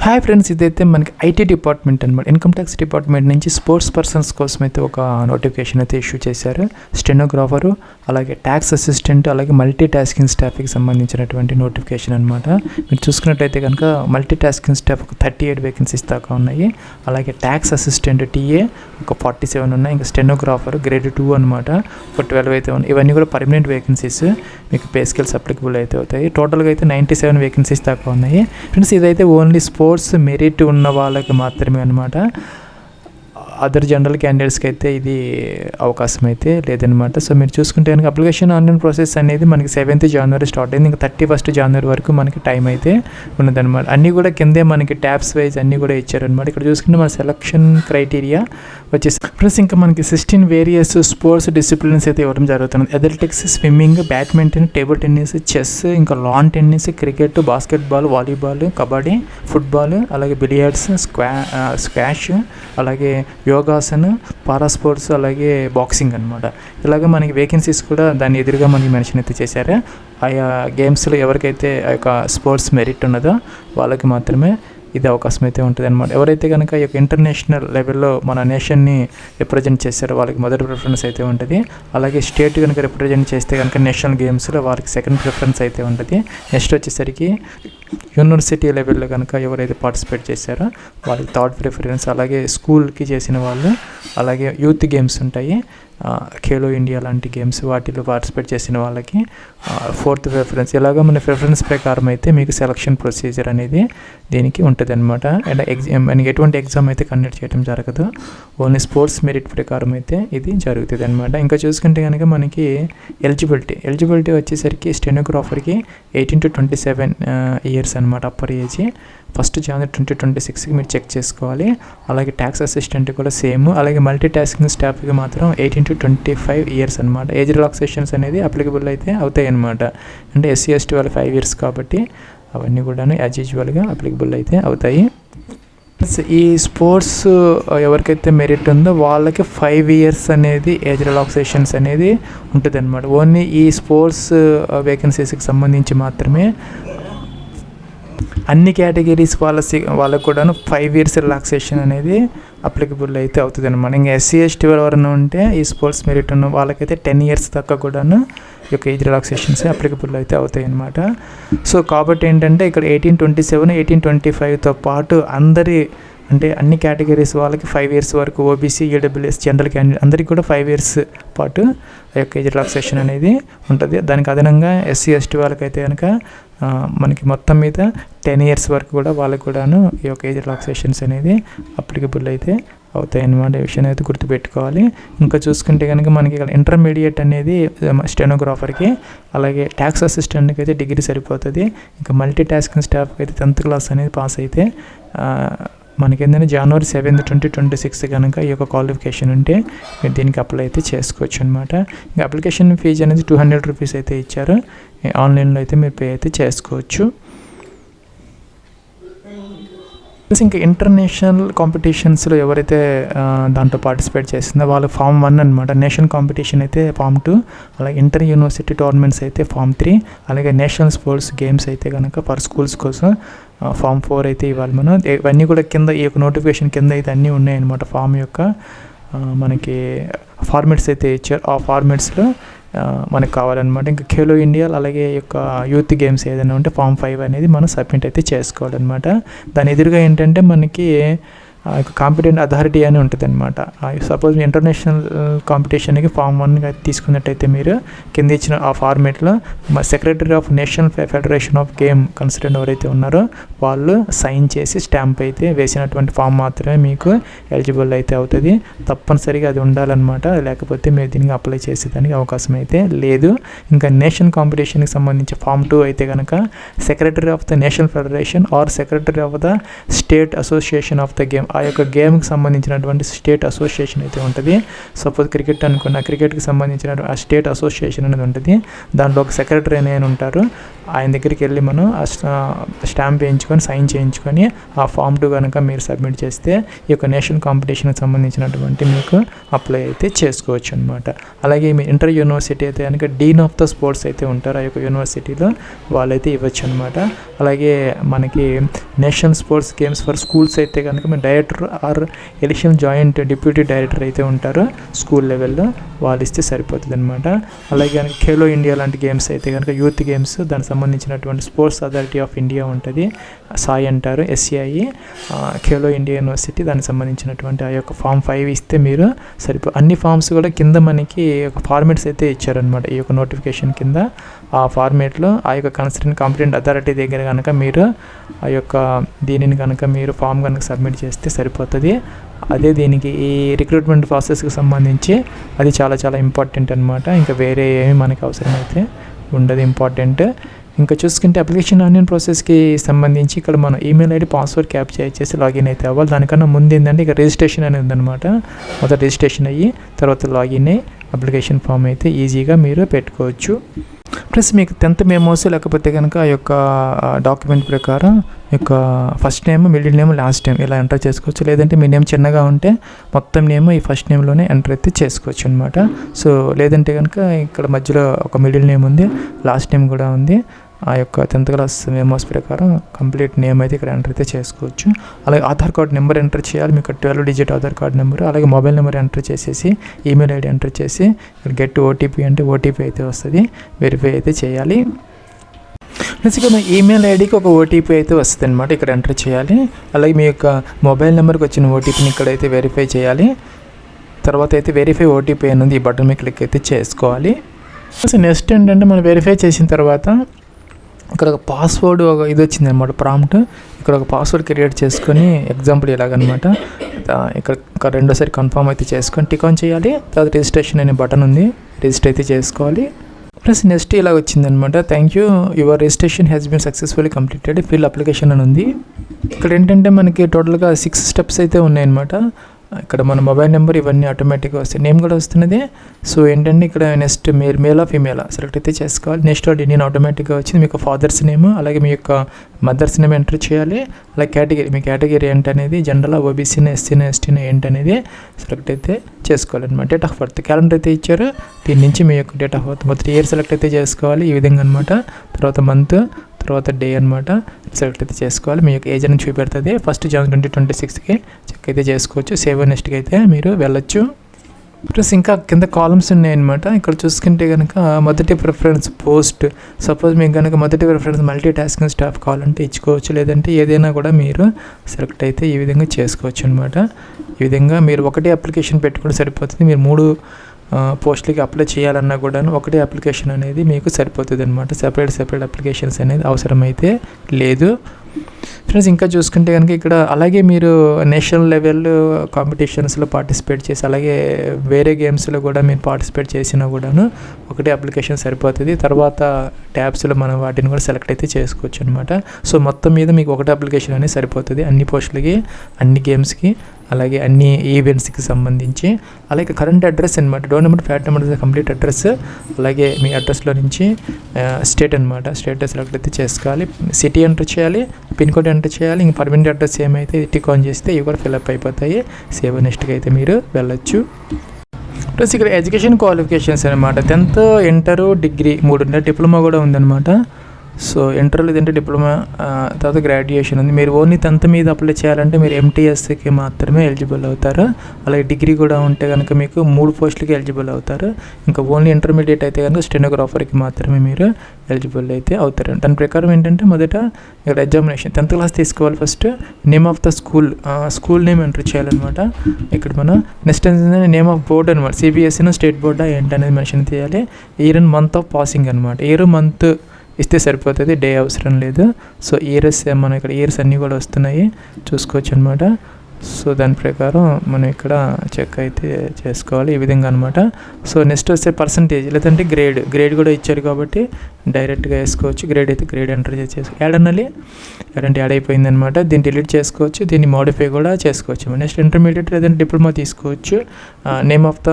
Hi friends, ఇదైతే మనకి IT department అనమాట. ఇన్కమ్ ట్యాక్స్ డిపార్ట్మెంట్ నుంచి స్పోర్ట్స్ పర్సన్స్ కోసం అయితే ఒక నోటిఫికేషన్ అయితే ఇష్యూ చేశారు. స్టెనోగ్రాఫరు, అలాగే ట్యాక్స్ అసిస్టెంట్, అలాగే మల్టీ టాస్కింగ్ స్టాఫ్కి సంబంధించినటువంటి నోటిఫికేషన్ అనమాట. మీరు చూసుకున్నట్టయితే కనుక మల్టీ టాస్కింగ్ స్టాఫ్ ఒక 38 వేకెన్సీస్ దాకా ఉన్నాయి. అలాగే ట్యాక్స్ అసిస్టెంట్ టీఏ ఒక 47 ఉన్నాయి. ఇంకా స్టెనోగ్రాఫర్ గ్రేడ్ 2 అనమాట ఒక 12 అయితే ఉన్నాయి. ఇవన్నీ కూడా పర్మనెంట్ వేకెన్సీస్, మీకు పే స్కేల్స్ అప్లికబుల్ అయితే అవుతాయి. టోటల్గా అయితే 97 వేకెన్సీస్ దాకా ఉన్నాయి. ఫ్రెండ్స్, ఇదైతే ఓన్లీ స్పోర్ట్స్ మెరిట్ ఉన్న వాళ్ళకి మాత్రమే అనమాట. అదర్ జనరల్ క్యాండిడేట్స్కి అయితే ఇది అవకాశం అయితే లేదనమాట. సో మీరు చూసుకుంటే కనుక అప్లికేషన్ ఆన్లైన్ ప్రాసెస్ అనేది మనకి 7th January స్టార్ట్ అయింది. ఇంకా 31st January వరకు మనకి టైం అయితే ఉన్నదనమాట. అన్నీ కూడా కిందే మనకి ట్యాబ్స్ వైజ్ అన్నీ కూడా ఇచ్చారనమాట. ఇక్కడ చూసుకుంటే మన సెలక్షన్ క్రైటీరియా వచ్చేసి ప్లస్ ఇంకా మనకి 16 వేరియస్ స్పోర్ట్స్ డిసిప్లిన్స్ అయితే ఇవ్వడం జరుగుతుంది. Athletics, swimming, badminton, table tennis, chess, ఇంకా lawn tennis, cricket, basketball, volleyball, kabaddi, football, అలాగే బిలియర్డ్స్, స్క్వాష్, అలాగే యోగాసన్, పారా స్పోర్ట్స్, అలాగే బాక్సింగ్ అనమాట. ఇలాగ మనకి వేకెన్సీస్ కూడా దాని ఎదురుగా మనకి మెన్షన్ అయితే చేశారు. ఆయా గేమ్స్లో ఎవరికైతే ఆ యొక్క స్పోర్ట్స్ మెరిట్ ఉన్నదో వాళ్ళకి మాత్రమే ఇది అవకాశం అయితే ఉంటుంది అనమాట. ఎవరైతే కనుక ఈ యొక్క ఇంటర్నేషనల్ లెవెల్లో మన నేషన్ని రిప్రజెంట్ చేస్తారో వాళ్ళకి మొదటి ప్రిఫరెన్స్ అయితే ఉంటుంది. అలాగే స్టేట్ కనుక రిప్రజెంట్ చేస్తే కనుక నేషనల్ గేమ్స్లో వాళ్ళకి సెకండ్ ప్రిఫరెన్స్ అయితే ఉంటుంది. నెక్స్ట్ వచ్చేసరికి యూనివర్సిటీ లెవెల్లో కనుక ఎవరైతే పార్టిసిపేట్ చేశారో వాళ్ళకి థర్డ్ ప్రిఫరెన్స్. అలాగే స్కూల్కి చేసిన వాళ్ళు, అలాగే యూత్ గేమ్స్ ఉంటాయి, ఖేలో ఇండియా లాంటి గేమ్స్, వాటిలో పార్టిసిపేట్ చేసిన వాళ్ళకి 4th ప్రిఫరెన్స్. ఇలాగ మన ప్రిఫరెన్స్ ప్రకారం అయితే మీకు సెలక్షన్ ప్రొసీజర్ అనేది దీనికి ఉంటుంది అనమాట. అండ్ మనకి ఎటువంటి ఎగ్జామ్ అయితే కండక్ట్ చేయడం జరగదు. ఓన్లీ స్పోర్ట్స్ మెరిట్ ప్రకారం అయితే ఇది జరుగుతుంది అనమాట. ఇంకా చూసుకుంటే కనుక మనకి ఎలిజిబిలిటీ వచ్చేసరికి స్టెనోగ్రాఫర్కి 18 to 27 years అనమాట, అప్పర్ ఏజ్. 1st January 2026కి మీరు చెక్ చేసుకోవాలి. అలాగే ట్యాక్స్ అసిస్టెంట్ కూడా సేమ్. అలాగే మల్టీ టాస్కింగ్ స్టాఫ్కి మాత్రం 18 to 25 years అనమాట. ఏజ్ రిలాక్సేషన్స్ అనేది అప్లికబుల్ అయితే అవుతాయి అనమాట. అంటే SC ST వాళ్ళు 5 years కాబట్టి అవన్నీ కూడా యాజ్ యూజువల్గా అప్లికబుల్ అయితే అవుతాయి. ఈ స్పోర్ట్స్ ఎవరికైతే మెరిట్ ఉందో వాళ్ళకి 5 years అనేది ఏజ్ రిలాక్సేషన్స్ అనేది ఉంటుంది అనమాట. ఓన్లీ ఈ స్పోర్ట్స్ వేకెన్సీస్కి సంబంధించి మాత్రమే అన్ని కేటగిరీస్ వాళ్ళకు కూడాను 5 years రిలాక్సేషన్ అనేది అప్లికబుల్ అయితే అవుతుంది అనమాట. ఇంకా SC ST ఎవరైనా ఉంటే ఈ స్పోర్ట్స్ మెరిట్ ఉన్న వాళ్ళకైతే 10 years దాకా కూడాను ఈ యొక్క ఏజ్ రిలాక్సేషన్స్ అప్లికబుల్ అయితే అవుతాయి అనమాట. సో కాబట్టి ఏంటంటే ఇక్కడ 1827, 1825తో పాటు అంటే అన్ని కేటగిరీస్ వాళ్ళకి 5 years వరకు, OBC, EWS, జనరల్ క్యాండిడేట్ అందరికీ కూడా 5 years పాటు ఆ యొక్క ఏజ్ రిలాక్సేషన్ అనేది ఉంటుంది. దానికి అదనంగా SC ST వాళ్ళకైతే కనుక మనకి మొత్తం మీద 10 years వరకు కూడా వాళ్ళకి కూడాను ఈ యొక్క ఏజ్ రిలాక్సేషన్స్ అనేది అప్లికబుల్ అయితే అవుతాయి అన్నమాట. ఈ విషయాన్ని అయితే గుర్తుపెట్టుకోవాలి. ఇంకా చూసుకుంటే కనుక మనకి ఇక్కడ ఇంటర్మీడియట్ అనేది స్టెనోగ్రాఫర్కి, అలాగే ట్యాక్స్ అసిస్టెంట్కి అయితే డిగ్రీ సరిపోతుంది. ఇంకా మల్టీ టాస్కింగ్ స్టాఫ్కి అయితే 10th class అనేది పాస్ అయితే మనకి ఏంటంటే January 7th, 2026 కనుక ఈ యొక్క క్వాలిఫికేషన్ ఉంటే మీరు దీనికి అప్లై అయితే చేసుకోవచ్చు అనమాట. ఇంకా అప్లికేషన్ ఫీజు అనేది 200 rupees అయితే ఇచ్చారు. ఆన్లైన్లో అయితే మీరు పే అయితే చేసుకోవచ్చు. ఇంకా ఇంటర్నేషనల్ కాంపిటీషన్స్లో ఎవరైతే దాంట్లో పార్టిసిపేట్ చేస్తుందో వాళ్ళు Form 1 అనమాట. నేషనల్ కాంపిటీషన్ అయితే Form 2, అలాగే ఇంటర్ యూనివర్సిటీ టోర్నమెంట్స్ అయితే Form 3, అలాగే నేషనల్ స్పోర్ట్స్ గేమ్స్ అయితే కనుక ఫర్ స్కూల్స్ కోసం Form 4 అయితే ఇవ్వాలి మనం. ఇవన్నీ కూడా కింద ఈ యొక్క నోటిఫికేషన్ కింద అయితే అన్నీ ఉన్నాయన్నమాట. ఫామ్ యొక్క మనకి ఫార్మేట్స్ అయితే ఇచ్చారు. ఆ ఫార్మేట్స్లో మనకు కావాలన్నమాట. ఇంకా ఖేలో ఇండియా, అలాగే యొక్క యూత్ గేమ్స్ ఏదైనా ఉంటే Form 5 అనేది మనం సబ్మిట్ అయితే చేసుకోవాలన్నమాట. దాని ఎదురుగా ఏంటంటే మనకి కాంపిటెంట్ అథారిటీ అని ఉంటుంది అనమాట. సపోజ్ ఇంటర్నేషనల్ కాంపిటీషన్కి Form 1 తీసుకున్నట్టయితే మీరు కింద ఇచ్చిన ఆ ఫార్మేట్లో secretary of national federation of game consultant ఎవరైతే ఉన్నారో వాళ్ళు సైన్ చేసి స్టాంప్ అయితే వేసినటువంటి ఫామ్ మాత్రమే మీకు ఎలిజిబుల్ అయితే అవుతుంది. తప్పనిసరిగా అది ఉండాలన్నమాట, లేకపోతే మీరు దీనికి అప్లై చేసేదానికి అవకాశం అయితే లేదు. ఇంకా నేషనల్ కాంపిటీషన్కి సంబంధించి Form 2 అయితే కనుక secretary of the national federation or secretary of the state association of the game ఆ యొక్క గేమ్కి సంబంధించినటువంటి స్టేట్ అసోసియేషన్ అయితే ఉంటుంది. సపోజ్ క్రికెట్ అనుకున్న క్రికెట్కి సంబంధించిన ఆ స్టేట్ అసోసియేషన్ అనేది ఉంటుంది. దాంట్లో ఒక సెక్రటరీ అని ఉంటారు. ఆయన దగ్గరికి వెళ్ళి మనం స్టాంప్ వేయించుకొని సైన్ చేయించుకొని ఆ ఫామ్ 2 కనుక మీరు సబ్మిట్ చేస్తే ఈ యొక్క నేషనల్ కాంపిటీషన్కి సంబంధించినటువంటి మీకు అప్లై అయితే చేసుకోవచ్చు అనమాట. అలాగే మీ ఇంటర్ యూనివర్సిటీ అయితే కనుక డీన్ ఆఫ్ ద స్పోర్ట్స్ అయితే ఉంటారు. ఆ యొక్క యూనివర్సిటీలో వాళ్ళైతే ఇవ్వచ్చు అనమాట. అలాగే మనకి national sports games for schools అయితే కనుక మీ director or additional joint deputy director అయితే ఉంటారు స్కూల్ లెవెల్లో, వాళ్ళు ఇస్తే సరిపోతుంది అనమాట. అలాగే కనుక ఖేలో ఇండియా లాంటి గేమ్స్ అయితే కనుక యూత్ గేమ్స్ దానికి సంబంధించినటువంటి స్పోర్ట్స్ అథారిటీ ఆఫ్ ఇండియా ఉంటుంది, సాయి అంటారు, SCI, ఖేలో ఇండియా యూనివర్సిటీ, దానికి సంబంధించినటువంటి ఆ యొక్క ఫామ్ 5 ఇస్తే మీరు అన్ని ఫామ్స్ కూడా కింద మనకి ఒక ఫార్మేట్స్ అయితే ఇచ్చారనమాట. ఈ యొక్క నోటిఫికేషన్ కింద ఆ ఫార్మేట్లో ఆ యొక్క కన్సర్న్ కాంపిటెంట్ అథారిటీ దగ్గర కనుక మీరు ఆ యొక్క దీనిని కనుక మీరు ఫామ్ కనుక సబ్మిట్ చేస్తే సరిపోతుంది. అదే దీనికి ఈ రిక్రూట్మెంట్ ప్రాసెస్కి సంబంధించి అది చాలా చాలా ఇంపార్టెంట్ అనమాట. ఇంకా వేరే ఏమి మనకి అవసరమైతే ఉండదు, ఇంపార్టెంట్. ఇంకా చూసుకుంటే అప్లికేషన్ ఆన్లైన్ ప్రాసెస్కి సంబంధించి ఇక్కడ మనం ఈమెయిల్ ఐడి పాస్వర్డ్ క్యాప్చర్ చేసి లాగిన్ అయితే అవ్వాలి. దానికన్నా ముందు ఏంటంటే ఇక రిజిస్ట్రేషన్ అనేది ఉందన్నమాట. మొదట రిజిస్ట్రేషన్ అయ్యి తర్వాత లాగిన్ అయ్యి అప్లికేషన్ ఫామ్ అయితే ఈజీగా మీరు పెట్టుకోవచ్చు. ప్లస్ మీకు 10th మెమోస్ లేకపోతే కనుక ఆ యొక్క డాక్యుమెంట్ ప్రకారం యొక్క first name, middle name, last name ఇలా ఎంటర్ చేసుకోవచ్చు. లేదంటే మీ నేమ్ చిన్నగా ఉంటే మొత్తం నేమ్ ఈ ఫస్ట్ నేమ్లోనే ఎంటర్ అయితే చేసుకోవచ్చు అనమాట. సో లేదంటే కనుక ఇక్కడ మధ్యలో ఒక మిడిల్ నేమ్ ఉంది, లాస్ట్ నేమ్ కూడా ఉంది. ఆ యొక్క 10th క్లాస్ మెమోస్ ప్రకారం కంప్లీట్ నేమ్ అయితే ఇక్కడ ఎంటర్ అయితే చేసుకోవచ్చు. అలాగే ఆధార్ కార్డ్ నెంబర్ ఎంటర్ చేయాలి, మీకు 12 డిజిట్ ఆధార్ కార్డ్ నెంబర్. అలాగే మొబైల్ నెంబర్ ఎంటర్ చేసేసి ఈమెయిల్ ఐడి ఎంటర్ చేసి ఇక్కడ గెట్ OTP అంటే OTP అయితే వస్తుంది, వెరిఫై అయితే చేయాలి. ప్లస్ ఇక్కడ ఈమెయిల్ ఐడికి ఒక OTP అయితే వస్తుంది అనమాట, ఇక్కడ ఎంటర్ చేయాలి. అలాగే మీ యొక్క మొబైల్ నెంబర్కి వచ్చిన OTPని ఇక్కడైతే వెరిఫై చేయాలి. తర్వాత అయితే వెరిఫై OTP అనేది ఈ బటన్ మీద క్లిక్ అయితే చేసుకోవాలి. సో నెక్స్ట్ ఏంటంటే మనం వెరిఫై చేసిన తర్వాత ఇక్కడ ఒక పాస్వర్డ్ ఇది వచ్చింది అనమాట, ప్రాంప్ట్. ఇక్కడ ఒక పాస్వర్డ్ క్రియేట్ చేసుకొని ఎగ్జాంపుల్ ఇలాగనమాట. ఇక్కడ రెండోసారి కన్ఫర్మ్ అయితే చేసుకొని టిక్ ఆన్ చేయాలి. తర్వాత రిజిస్ట్రేషన్ అనే బటన్ ఉంది, రిజిస్టర్ అయితే చేసుకోవాలి. ప్లస్ నెక్స్ట్ ఇలా వచ్చిందనమాట, thank you your registration has been successfully completed, fill application అని ఉంది. ఇక్కడ ఏంటంటే మనకి టోటల్గా 6 స్టెప్స్ అయితే ఉన్నాయన్నమాట. ఇక్కడ మన మొబైల్ నెంబర్ ఇవన్నీ ఆటోమేటిక్గా వస్తాయి, నేమ్ కూడా వస్తున్నది. సో ఏంటంటే ఇక్కడ నెక్స్ట్ మేలా ఫీమేలా సెలెక్ట్ అయితే చేసుకోవాలి. నెక్స్ట్ నేను ఆటోమేటిక్గా వచ్చింది మీకు ఫాదర్స్ నేమ్, అలాగే మీ యొక్క మదర్స్ నేమ్ ఎంటర్ చేయాలి. అలాగే కేటగిరీ, మీ కేటగిరీ ఏంటనేది జనరల్, ఓబీసీని, ఎస్సీని, ఎస్టీని ఏంటనేది సెలెక్ట్ అయితే చేసుకోవాలన్నమాట. డేట్ ఆఫ్ బర్త్ క్యాలెండర్ అయితే ఇచ్చారు, దీని నుంచి మీ యొక్క డేట్ ఆఫ్ బర్త్ మొదటి ఇయర్ సెలెక్ట్ అయితే చేసుకోవాలి ఈ విధంగా అనమాట. తర్వాత మంత్, తర్వాత డే అనమాట సెలెక్ట్ అయితే చేసుకోవాలి. మీ యొక్క ఏజ్ అని చూపెడుతుంది. 1 January 2026కి చెక్ అయితే చేసుకోవచ్చు. సేవ్ నెక్స్ట్కి అయితే మీరు వెళ్ళొచ్చు. ప్లస్ ఇంకా కింద కాలమ్స్ ఉన్నాయన్నమాట. ఇక్కడ చూసుకుంటే కనుక మొదటి ప్రిఫరెన్స్ పోస్ట్, సపోజ్ మీకు కనుక మొదటి ప్రిఫరెన్స్ మల్టీ టాస్కింగ్ స్టాఫ్ కావాలంటే ఇచ్చుకోవచ్చు, లేదంటే ఏదైనా కూడా మీరు సెలెక్ట్ అయితే ఈ విధంగా చేసుకోవచ్చు అనమాట. ఈ విధంగా మీరు ఒకటే అప్లికేషన్ పెట్టుకుంటే సరిపోతుంది. మీరు 3 పోస్టులకి అప్లై చేయాలన్నా కూడా ఒకటే అప్లికేషన్ అనేది మీకు సరిపోతుంది అనమాట. సెపరేట్ అప్లికేషన్స్ అనేది అవసరమైతే లేదు. ఫ్రెండ్స్ ఇంకా చూసుకుంటే కనుక ఇక్కడ అలాగే మీరు నేషనల్ లెవెల్ కాంపిటీషన్స్లో పార్టిసిపేట్ చేసి అలాగే వేరే గేమ్స్లో కూడా మీరు పార్టిసిపేట్ చేసినా కూడాను ఒకటే అప్లికేషన్ సరిపోతుంది. తర్వాత ట్యాబ్స్లో మనం వాటిని కూడా సెలెక్ట్ అయితే చేసుకోవచ్చు అనమాట. సో మొత్తం మీద మీకు ఒకటే అప్లికేషన్ అనేది సరిపోతుంది అన్ని పోస్టులకి, అన్ని గేమ్స్కి, అలాగే అన్ని ఈవెంట్స్కి సంబంధించి. అలాగే కరెంట్ అడ్రస్ అనమాట, door number, flat number, complete address, అలాగే మీ అడ్రస్లో నుంచి స్టేట్ అనమాట, స్టేట్ సెలెక్ట్ అయితే చేసుకోవాలి. సిటీ ఎంటర్ చేయాలి, పిన్ కోడ్ ఎంటర్ చేయాలి. ఇంక పర్మనెంట్ అడ్రస్ ఏమైతే టిక్ ఆన్ చేస్తే ఇవి కూడా ఫిల్అప్ అయిపోతాయి. సేవ్ నెక్స్ట్కి అయితే మీరు వెళ్ళొచ్చు. ప్లస్ ఇక్కడ ఎడ్యుకేషన్ క్వాలిఫికేషన్స్ అనమాట, 10th, ఇంటర్, డిగ్రీ 3 డిప్లొమా కూడా ఉందన్నమాట. సో ఇంటర్ లేదంటే డిప్లొమా, తర్వాత గ్రాడ్యుయేషన్ ఉంది. మీరు ఓన్లీ 10th మీద అప్లై చేయాలంటే మీరు MTSకి మాత్రమే ఎలిజిబుల్ అవుతారు. అలాగే డిగ్రీ కూడా ఉంటే కనుక మీకు 3 పోస్టులకి ఎలిజిబుల్ అవుతారు. ఇంకా ఓన్లీ ఇంటర్మీడియట్ అయితే కనుక స్టెనోగ్రాఫర్కి మాత్రమే మీరు ఎలిజిబుల్ అయితే అవుతారు. దాని ప్రకారం ఏంటంటే మొదట ఇక్కడ ఎగ్జామినేషన్ 10th క్లాస్ తీసుకోవాలి. First name of the school name enter చేయాలన్నమాట. ఇక్కడ మనం నెక్స్ట్ ఏంటంటే నేమ్ ఆఫ్ బోర్డ్ అనమాట, CBSE స్టేట్ బోర్డా ఏంటనేది మెన్షన్ చేయాలి. Year and month of passing అనమాట, ఇయర్ మంత్ ఇస్తే సరిపోతుంది, డే అవసరం లేదు. సో ఇయర్స్ మనం ఇక్కడ ఇయర్స్ అన్నీ కూడా వస్తున్నాయి చూసుకోవచ్చు అనమాట. సో దాని ప్రకారం మనం ఇక్కడ చెక్ అయితే చేసుకోవాలి ఈ విధంగా అనమాట. సో నెక్స్ట్ వస్తే పర్సంటేజ్ లేదంటే గ్రేడ్ కూడా ఇచ్చారు కాబట్టి డైరెక్ట్గా వేసుకోవచ్చు. గ్రేడ్ అయితే గ్రేడ్ ఎంటర్ చేసి యాడ్ అనాలి. యాడ్ అయిపోయింది అనమాట. దీన్ని డిలీట్ చేసుకోవచ్చు, దీన్ని మోడిఫై కూడా చేసుకోవచ్చు. నెక్స్ట్ ఇంటర్మీడియట్ లేదంటే డిప్లొమా తీసుకోవచ్చు. నేమ్ ఆఫ్ ద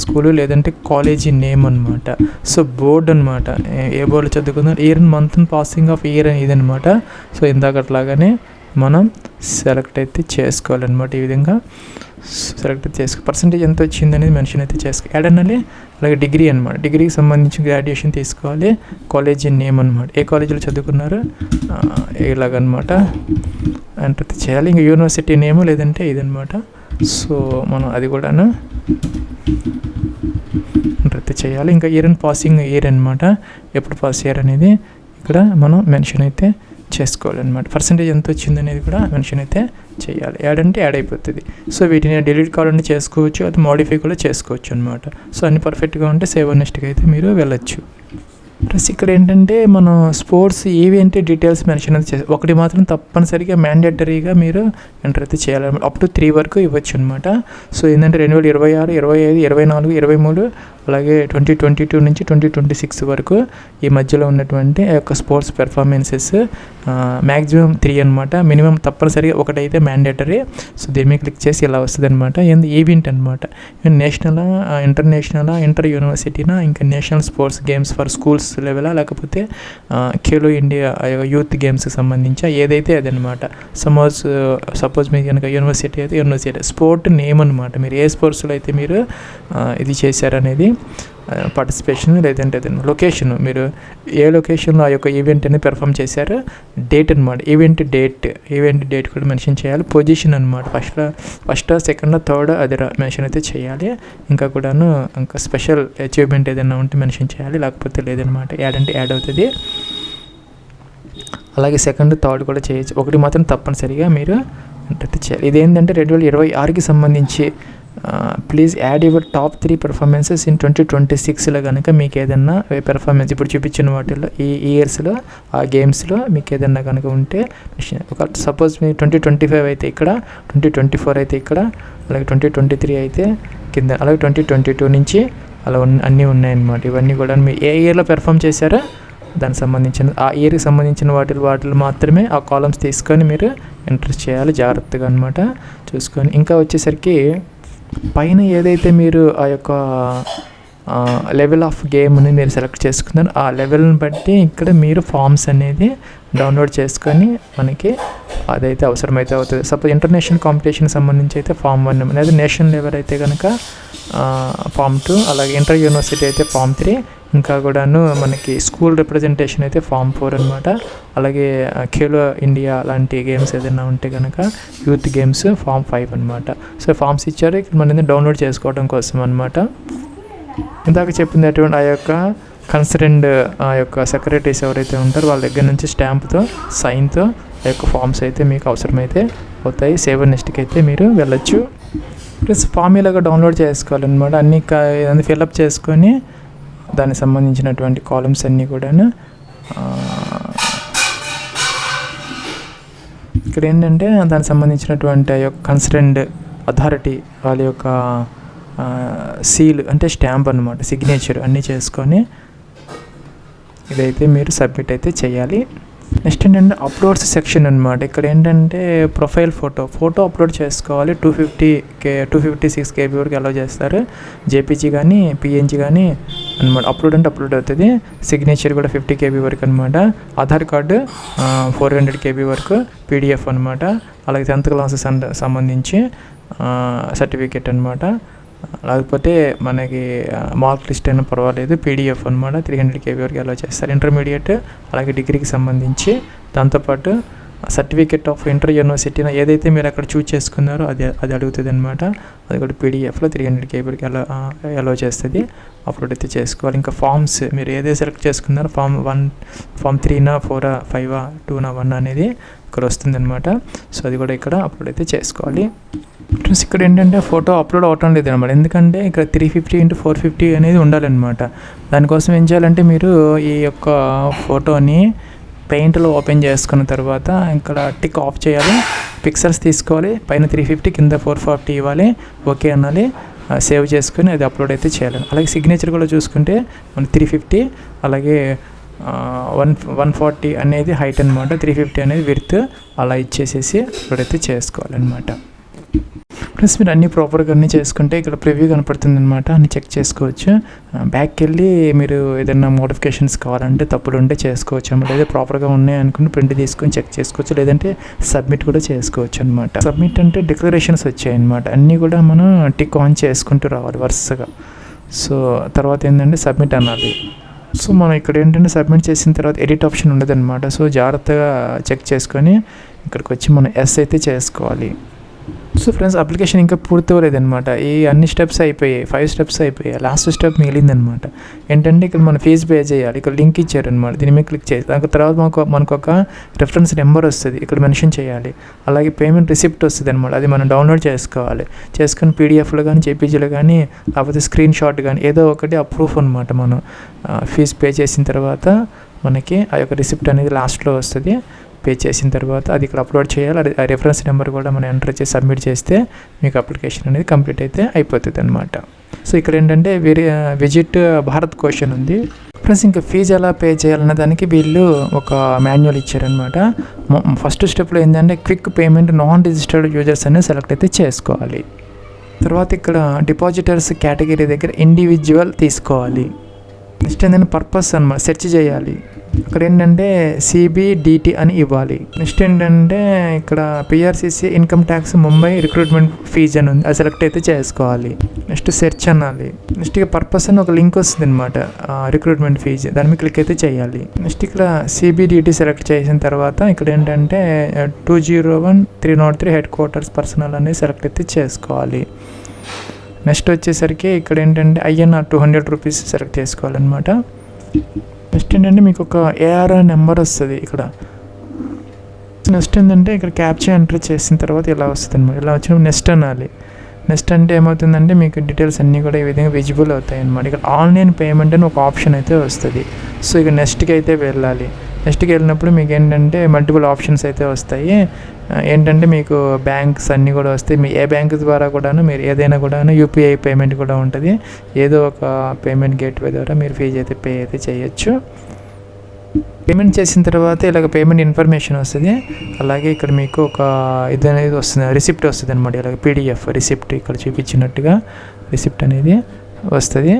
స్కూలు లేదంటే కాలేజీ నేమ్ అనమాట. సో బోర్డు అనమాట, ఏ బోర్డు చదువుకున్నారు, year month passing of year ఇదనమాట. సో ఇందాకట్లాగానే మనం సెలెక్ట్ అయితే చేసుకోవాలన్నమాట. ఈ విధంగా సెలెక్ట్ చేసుకో పర్సంటేజ్ ఎంత వచ్చింది అనేది మెన్షన్ అయితే యాడ్ అనాలి. అలాగే డిగ్రీ అనమాట, డిగ్రీకి సంబంధించి గ్రాడ్యుయేషన్ తీసుకోవాలి. కాలేజీ నేమ్ అనమాట, ఏ కాలేజీలో చదువుకున్నారు ఇలాగనమాట ఎంటర్ అయితే చేయాలి. ఇంకా యూనివర్సిటీ నేమ్ లేదంటే ఇదనమాట. సో మనం అది కూడాను ఎంటర్ అయితే చేయాలి. ఇంకా ఇయర్ అండ్ పాసింగ్ ఇయర్ అనమాట, ఎప్పుడు పాస్ అయ్యారు అనేది ఇక్కడ మనం మెన్షన్ అయితే చేసుకోవాలన్నమాట. పర్సంటేజ్ ఎంత వచ్చింది అనేది కూడా మెన్షన్ అయితే చేయాలి. యాడ్ అంటే యాడ్ అయిపోతుంది. సో వీటిని డిలీట్ కావాలంటే చేసుకోవచ్చు, అది మోడిఫై కూడా చేసుకోవచ్చు అనమాట. సో అన్ని పర్ఫెక్ట్గా ఉంటే సేవ్ నెక్స్ట్కి అయితే మీరు వెళ్ళొచ్చు. ప్లస్ ఇక్కడ ఏంటంటే మనం స్పోర్ట్స్ ఈవెంట్ డీటెయిల్స్ మెన్షన్ అయితే ఒకటి మాత్రం తప్పనిసరిగా మ్యాండేటరీగా మీరు ఎంటర్ అయితే చేయాలన్నమాట. అప్ టు 3 వరకు ఇవ్వచ్చు అనమాట. సో ఏంటంటే 2026, 25, 24, 23 అలాగే 2022 నుంచి 2026 వరకు ఈ మధ్యలో ఉన్నటువంటి యొక్క స్పోర్ట్స్ పెర్ఫార్మెన్సెస్ మ్యాక్సిమం 3 అనమాట. మినిమం తప్పనిసరిగా ఒకటైతే మ్యాండేటరీ. సో దీని మీద క్లిక్ చేసి ఇలా వస్తుంది అనమాట. ఈవెంట్ అనమాట, నేషనలా, ఇంటర్నేషనలా, ఇంటర్ యూనివర్సిటీనా, ఇంకా national sports games for schools లెవెలా, లేకపోతే ఖేలో ఇండియా యూత్ గేమ్స్కి సంబంధించి ఏదైతే అదనమాట. సపోజ్ మీకు కనుక యూనివర్సిటీ అయితే యూనివర్సిటీ స్పోర్ట్ నేమ్ అనమాట. మీరు ఏ స్పోర్ట్స్లో అయితే మీరు ఇది చేశారనేది పార్టిసిపేషన్, లేదంటే లొకేషన్, మీరు ఏ లొకేషన్లో ఆ యొక్క ఈవెంట్ అనేది పెర్ఫామ్ చేశారు, డేట్ అనమాట, ఈవెంట్ డేట్ కూడా మెన్షన్ చేయాలి. పొజిషన్ అనమాట, ఫస్ట్ సెకండ్ థర్డ్ అది మెన్షన్ అయితే చేయాలి. ఇంకా కూడాను ఇంకా స్పెషల్ అచీవ్మెంట్ ఏదైనా ఉంటే మెన్షన్ చేయాలి, లేకపోతే లేదనమాట. యాడ్ అంటే యాడ్ అవుతుంది. అలాగే సెకండ్ థర్డ్ కూడా చేయొచ్చు. ఒకటి మాత్రం తప్పనిసరిగా మీరు అంటే చేయాలి. ఇదేంటంటే 2026కి సంబంధించి please add your top 3 performances in 2026లో కనుక మీకు ఏదన్నా పెర్ఫార్మెన్స్ ఇప్పుడు చూపించిన వాటిల్లో ఈ ఇయర్స్లో ఆ గేమ్స్లో మీకు ఏదన్నా కనుక ఉంటే ఒక సపోజ్ మీ 2025 అయితే ఇక్కడ, 2024 అయితే ఇక్కడ, అలాగే 2023 అయితే కింద, అలాగే 2022 నుంచి అలా అన్నీ ఉన్నాయన్నమాట. ఇవన్నీ కూడా మీరు ఏ ఇయర్లో పెర్ఫామ్ చేశారో దానికి సంబంధించిన ఆ ఇయర్కి సంబంధించిన వాటిలో మాత్రమే ఆ కాలమ్స్ తీసుకొని మీరు ఎంటర్ చేయాలి జాగ్రత్తగా అనమాట చూసుకొని. ఇంకా వచ్చేసరికి పైన ఏదైతే మీరు ఆ యొక్క లెవెల్ ఆఫ్ గేమ్ని మీరు సెలెక్ట్ చేసుకున్నారు ఆ లెవెల్ని బట్టి ఇక్కడ మీరు ఫామ్స్ అనేది డౌన్లోడ్ చేసుకొని మనకి అదైతే అవసరమైతే అవుతుంది. సపోజ్ ఇంటర్నేషనల్ కాంపిటీషన్ సంబంధించి అయితే ఫామ్ 1, లేదా నేషనల్ లెవెల్ అయితే కనుక ఫామ్ 2, అలాగే ఇంటర్ యూనివర్సిటీ అయితే ఫామ్ 3, ఇంకా కూడాను మనకి స్కూల్ రిప్రజెంటేషన్ అయితే ఫామ్ 4 అనమాట. అలాగే ఖేలో ఇండియా లాంటి గేమ్స్ ఏదైనా ఉంటే కనుక యూత్ గేమ్స్ ఫామ్ 5 అనమాట. సో ఫామ్స్ ఇచ్చారు ఇక్కడ మనం డౌన్లోడ్ చేసుకోవడం కోసం అనమాట. ఇందాక చెప్పింది అటువంటి ఆ యొక్క కన్సర్న్డ్ ఆ యొక్క సెక్రటరీస్ ఎవరైతే ఉంటారో వాళ్ళ దగ్గర నుంచి స్టాంప్తో సైన్తో ఆ యొక్క ఫామ్స్ అయితే మీకు అవసరమైతే అవుతాయి. సేవ్ నెక్స్ట్కి అయితే మీరు వెళ్ళొచ్చు. ప్లస్ ఫామ్ ఇలాగా డౌన్లోడ్ చేసుకోవాలన్నమాట. అన్ని ఫిల్అప్ చేసుకొని దానికి సంబంధించినటువంటి కాలమ్స్ అన్నీ కూడా ఇక్కడ ఏంటంటే దానికి సంబంధించినటువంటి ఆ యొక్క కన్సర్న్డ్ అథారిటీ వాళ్ళ యొక్క సీల్ అంటే స్టాంప్ అనమాట, సిగ్నేచర్ అన్నీ చేసుకొని ఇదైతే మీరు సబ్మిట్ అయితే చేయాలి. నెక్స్ట్ ఏంటంటే అప్లోడ్స్ సెక్షన్ అనమాట. ఇక్కడ ఏంటంటే ప్రొఫైల్ ఫోటో అప్లోడ్ చేసుకోవాలి. 256 KB వరకు అలౌ చేస్తారు. జేపీజీ కానీ పిఎన్జీ కానీ అనమాట. అప్లోడ్ అంటే అప్లోడ్ అవుతుంది. సిగ్నేచర్ కూడా 50 KB వరకు అనమాట. ఆధార్ కార్డు 400 KB వరకు PDF అనమాట. అలాగే 10th క్లాసెస్ సంబంధించి సర్టిఫికేట్ అనమాట. లేకపోతే మనకి మార్క్ లిస్ట్ అయినా పర్వాలేదు, PDF అనమాట. 300 KB వరకు అలా చేస్తారు. ఇంటర్మీడియట్ అలాగే డిగ్రీకి సంబంధించి దాంతోపాటు సర్టిఫికేట్ ఆఫ్ ఇంటర్ యూనివర్సిటీ ఏదైతే మీరు అక్కడ చూజ్ చేసుకున్నారో అది అడుగుతుంది అనమాట. అది కూడా PDFలో 300 KB వరకు అలో చేస్తుంది. అప్లోడ్ అయితే చేసుకోవాలి. ఇంకా ఫామ్స్ మీరు ఏదైతే సెలెక్ట్ చేసుకున్నారో ఫామ్ 1, ఫామ్ 3నా 4, 5, 2నా 1 అనేది ఇక్కడ వస్తుంది అనమాట. సో అది కూడా ఇక్కడ అప్లోడ్ అయితే చేసుకోవాలి. ప్లస్ ఇక్కడ ఏంటంటే ఫోటో అప్లోడ్ అవటం లేదు అనమాట. ఎందుకంటే ఇక్కడ 350x450 అనేది ఉండాలన్నమాట. దానికోసం ఏం చేయాలంటే మీరు ఈ యొక్క ఫోటోని పెయింట్లో ఓపెన్ చేసుకున్న తర్వాత ఇక్కడ టిక్ ఆఫ్ చేయాలి. పిక్సెల్స్ తీసుకోవాలి, పైన 350 కింద 440 ఇవ్వాలి, ఓకే అనాలి, సేవ్ చేసుకొని అది అప్లోడ్ అయితే చేయాలి. అలాగే సిగ్నేచర్ కూడా చూసుకుంటే మన 350 అలాగే 140 అనేది హైట్ అనమాట, 350 అనేది విడ్త్, అలా ఇచ్చేసేసి అప్లోడ్ అయితే చేసుకోవాలన్నమాట. ప్లస్ మీరు అన్నీ ప్రాపర్గా అన్నీ చేసుకుంటే ఇక్కడ ప్రివ్యూ కనపడుతుంది అనమాట, అన్ని చెక్ చేసుకోవచ్చు. బ్యాక్కి వెళ్ళి మీరు ఏదైనా మోడిఫికేషన్స్ కావాలంటే తప్పులు ఉంటే చేసుకోవచ్చు అనమాట. లేదా ప్రాపర్గా ఉన్నాయి అనుకుంటే ప్రింట్ తీసుకొని చెక్ చేసుకోవచ్చు, లేదంటే సబ్మిట్ కూడా చేసుకోవచ్చు అనమాట. సబ్మిట్ అంటే డిక్లరేషన్స్ వచ్చాయి అనమాట, అన్నీ కూడా మనం టిక్ ఆన్ చేసుకుంటూ రావాలి వరుసగా. సో తర్వాత ఏంటంటే సబ్మిట్ అనాలి. సో మనం ఇక్కడ ఏంటంటే సబ్మిట్ చేసిన తర్వాత ఎడిట్ ఆప్షన్ ఉండదు అనమాట. సో జాగ్రత్తగా చెక్ చేసుకొని ఇక్కడికి వచ్చి మనం ఎస్ అయితే చేసుకోవాలి. సో ఫ్రెండ్స్, అప్లికేషన్ ఇంకా పూర్తవలేదన్నమాట. ఈ అన్ని స్టెప్స్ అయిపోయాయి, 5 స్టెప్స్ అయిపోయాయి, లాస్ట్ స్టెప్ మిగిలిందనమాట. ఏంటంటే ఇక్కడ మన ఫీజు పే చేయాలి, ఇక్కడ లింక్ ఇచ్చారనమాట, దీని మీద క్లిక్ చేసి దాని తర్వాత మనకు ఒక రెఫరెన్స్ నెంబర్ వస్తుంది, ఇక్కడ మెన్షన్ చేయాలి. అలాగే పేమెంట్ రిసిప్ట్ వస్తుంది అనమాట, అది మనం డౌన్లోడ్ చేసుకోవాలి. చేసుకుని పీడిఎఫ్లో కానీ జేపీజీలో కానీ లేకపోతే స్క్రీన్ షాట్ కానీ ఏదో ఒకటి ఆ ప్రూఫ్ అనమాట. మనం ఫీజు పే చేసిన తర్వాత మనకి ఆ యొక్క రిసిప్ట్ అనేది లాస్ట్లో వస్తుంది. పే చేసిన తర్వాత అది ఇక్కడ అప్లోడ్ చేయాలి. అది ఆ రెఫరెన్స్ నెంబర్ కూడా మనం ఎంటర్ చేసి సబ్మిట్ చేస్తే మీకు అప్లికేషన్ అనేది కంప్లీట్ అయితే అయిపోతుంది అనమాట. సో ఇక్కడ ఏంటంటే విజిట్ భారత్ క్వశ్చన్ ఉంది. ప్లస్ ఇంకా ఫీజు ఎలా పే చేయాలన్న దానికి వీళ్ళు ఒక మాన్యువల్ ఇచ్చారనమాట. ఫస్ట్ స్టెప్లో ఏంటంటే quick payment non registered users అనేది సెలెక్ట్ అయితే చేసుకోవాలి. తర్వాత ఇక్కడ డిపాజిటర్స్ కేటగిరీ దగ్గర ఇండివిజువల్ తీసుకోవాలి. నెక్స్ట్ ఏంటంటే పర్పస్ అనమాట, సెర్చ్ చేయాలి. అక్కడ ఏంటంటే CBDT అని ఇవ్వాలి. నెక్స్ట్ ఏంటంటే ఇక్కడ PRCC income tax Mumbai recruitment fees అని ఉంది, అది సెలెక్ట్ అయితే చేసుకోవాలి. నెక్స్ట్ సెర్చ్ అనాలి. నెక్స్ట్ ఇక పర్పస్ అని ఒక లింక్ వస్తుంది అనమాట, రిక్రూట్మెంట్ ఫీజ్, దాని మీద క్లిక్ అయితే చేయాలి. నెక్స్ట్ ఇక్కడ CBDT సెలెక్ట్ చేసిన తర్వాత ఇక్కడ ఏంటంటే 201-303 హెడ్ క్వార్టర్స్ పర్సనల్ అనేది సెలెక్ట్ అయితే చేసుకోవాలి. నెక్స్ట్ వచ్చేసరికి ఇక్కడ ఏంటంటే INR 200 రూపీస్ సెలెక్ట్ చేసుకోవాలన్నమాట. నెక్స్ట్ ఏంటంటే మీకు ఒక ARR నెంబర్ వస్తుంది ఇక్కడ. నెక్స్ట్ ఏంటంటే ఇక్కడ క్యాప్చా ఎంటర్ చేసిన తర్వాత ఇలా వస్తుంది అనమాట. ఇలా వచ్చిన నెక్స్ట్ అనాలి. నెక్స్ట్ అంటే ఏమవుతుందంటే మీకు డీటెయిల్స్ అన్నీ కూడా ఈ విధంగా విజిబుల్ అవుతాయి అనమాట. ఇక్కడ ఆన్లైన్ పేమెంట్ అని ఒక ఆప్షన్ అయితే వస్తుంది. సో ఇక నెక్స్ట్కి అయితే వెళ్ళాలి. నెక్స్ట్కి వెళ్ళినప్పుడు మీకు ఏంటంటే మల్టిపుల్ ఆప్షన్స్ అయితే వస్తాయి. ఏంటంటే మీకు బ్యాంక్స్ అన్నీ కూడా వస్తాయి. మీ ఏ బ్యాంక్ ద్వారా కూడాను మీరు ఏదైనా కూడాను UPI పేమెంట్ కూడా ఉంటుంది. ఏదో ఒక పేమెంట్ గేట్వే ద్వారా మీరు ఫీజు అయితే పే అయితే చేయొచ్చు. పేమెంట్ చేసిన తర్వాత ఇలాగ పేమెంట్ ఇన్ఫర్మేషన్ వస్తుంది. అలాగే ఇక్కడ మీకు ఒక ఇది అనేది వస్తుంది, రిసిప్ట్ వస్తుంది అనమాట. ఇలాగ PDF రిసిప్ట్ ఇక్కడ చూపించినట్టుగా రిసిప్ట్ అనేది వస్తుంది.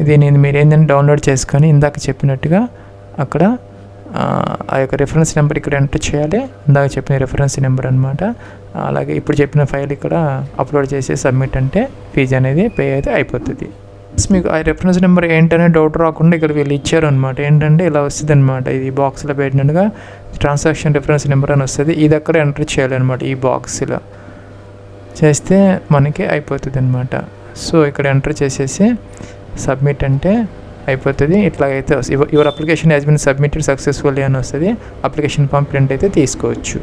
ఇది మీరు ఏంటంటే డౌన్లోడ్ చేసుకొని ఇందాక చెప్పినట్టుగా అక్కడ ఆ యొక్క రెఫరెన్స్ నెంబర్ ఇక్కడ ఎంటర్ చేయాలి. ఇందాక చెప్పిన రెఫరెన్స్ నెంబర్ అనమాట. అలాగే ఇప్పుడు చెప్పిన ఫైల్ ఇక్కడ అప్లోడ్ చేసి సబ్మిట్ అంటే ఫీజు అనేది పే అయితే అయిపోతుంది. మీకు ఆ రెఫరెన్స్ నెంబర్ ఏంటనే డౌట్ రాకుండా ఇక్కడ వీళ్ళు ఇచ్చారు అనమాట. ఏంటంటే ఇలా వస్తుంది అనమాట, ఇది బాక్స్లో పెట్టినట్టుగా ట్రాన్సాక్షన్ రెఫరెన్స్ నెంబర్ అని వస్తుంది. ఇది అక్కడ ఎంటర్ చేయాలన్నమాట. ఈ బాక్స్లో చేస్తే మనకి అయిపోతుంది అనమాట. సో ఇక్కడ ఎంటర్ చేసేసి సబ్మిట్ అంటే అయిపోతుంది. ఇట్లాగైతే your application has been submitted successfully అని వస్తుంది. అప్లికేషన్ ఫామ్ ప్రింట్ అయితే తీసుకోవచ్చు.